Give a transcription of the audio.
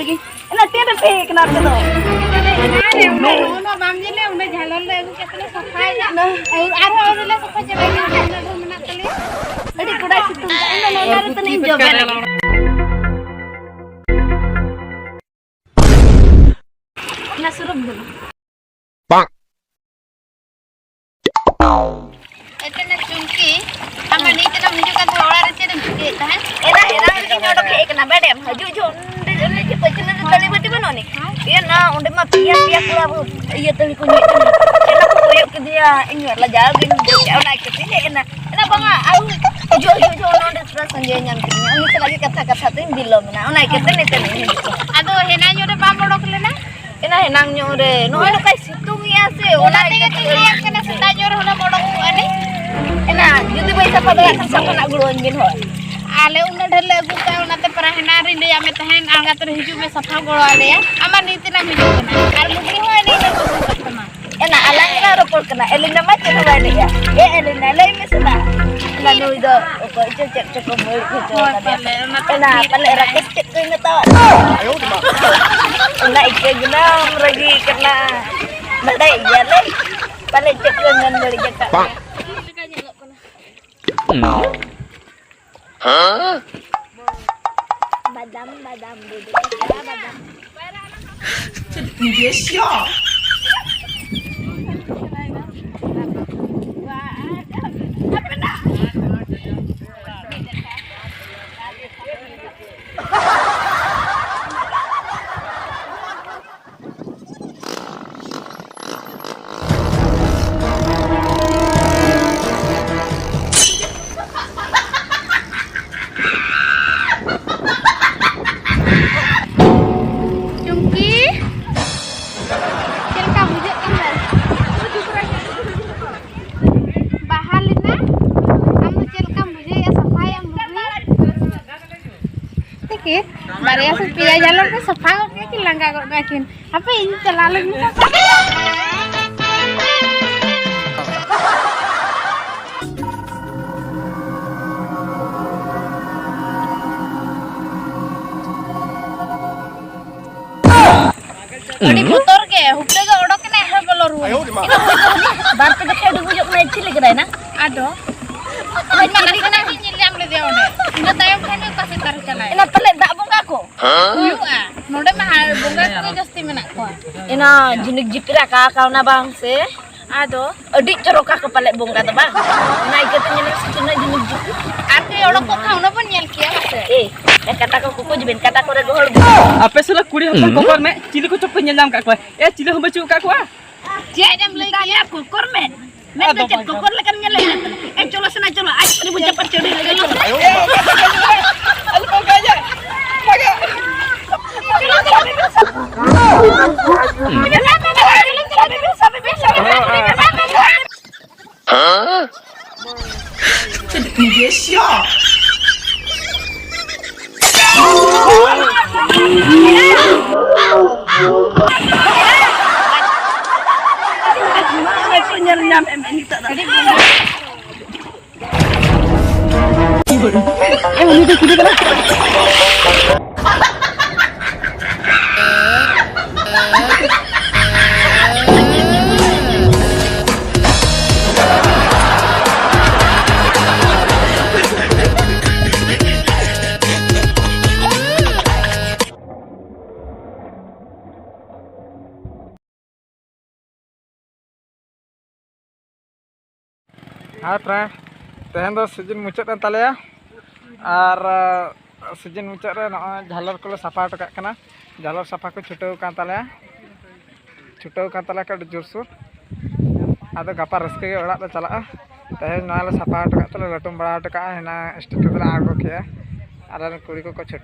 lagi. Enak tiada pe kenapa tu? Bam jile unde झालर ले अगु केतले सफाई ना और ले सफाई चले झालर मना तले Adik kuda situ. Enak tu ni jogan. Nak suruh dulu. एतने चुंकी हमें नीचे ना मुझे का थोड़ा रेचे दम चुके था Era lagi nyodok ke kena bedem. Haju jo unde je pecina tali bati bano ni. Iya na unde mah pia pula iya tali kunyi tali. Kena aku koyok ke dia ingat lah jagin dia naik ke sini kena. Kena banga aku jo unde terus sanjay nyam kini. Ini lagi kata-kata tu bilom na. Naik ke sini tali. अदो हेना न्योरे balm ओडक लेना Ena henang nyore. No eno kai situng ya se. ओला तेगे तिलिया कने सदा न्योरे होना मोडक आनी Ena judi bai sapa bela kan sapa nak guluan bin ho. आले उन ढले अगु का उनाते पर हेना रिंडे यामे तहन आंगा तर हिजु में सफा गोळो आले आमा नीति ना हिजु कना आर मुगरी हो एने ना कस्टमा Ena alang ina ropol kena. Elina macam apa ni ya? Elina lain mesra. Ena nu itu. Oke cek cukup beli gitu. Ena paling rakyat cek tu ni tahu. Ena ikan guna lagi kena. Nada iya leh. Paling cek dengan beli jaka. Badam duduk. Badam. Dia siap. चुंकी चलका बुझे कमल बाहर लेना हम चलका मुझे या सफाई हम ठीक है बारे से पिया जालो के सफा करके कि लंगा कर गाकिन अबे इन चला लगी Adi motor ke, hupde ga odok na her bolo ru. Bar pe dekat dulu jok naik cilik kedai na. Ado. Ai mana kana ni nyillam le de onde. Ina tayam khane kase tar chalai. Ena pelik tak bunga ko. Huyu a. Node ma bonga ko jasti menak ko. Ena jinik jipira ka kau na bang se. Ado. Adik coroka ke pelek bunga tu bang. Naik ke tu nyelek situ jinik jipira. Arte odok ko khauna pun nyel kiya ase. Kata kau kuku jebin kata kau rego hol. Apa salah kuri hamba kokor me? Cili ko cok penyelam kak kau. Cili hamba cuk kak kau. Cia jam le kiya Kukur men. Men becet kukur lekan nyelek. Colo sana colo. Ay ribu cepat curi. Alu kau kaya. Kaya. Dia siap. Nyam ini tak ada. Atra, tehen do season muncul dan talia, ar season muncul re no jalur ko safa to kana, jalur safa ko chutau kan talia ka jursur, ado gapa raske orak to chala, tehen no safa to ka latum bara to ka hena state to argo kia, ar kuri ko chutau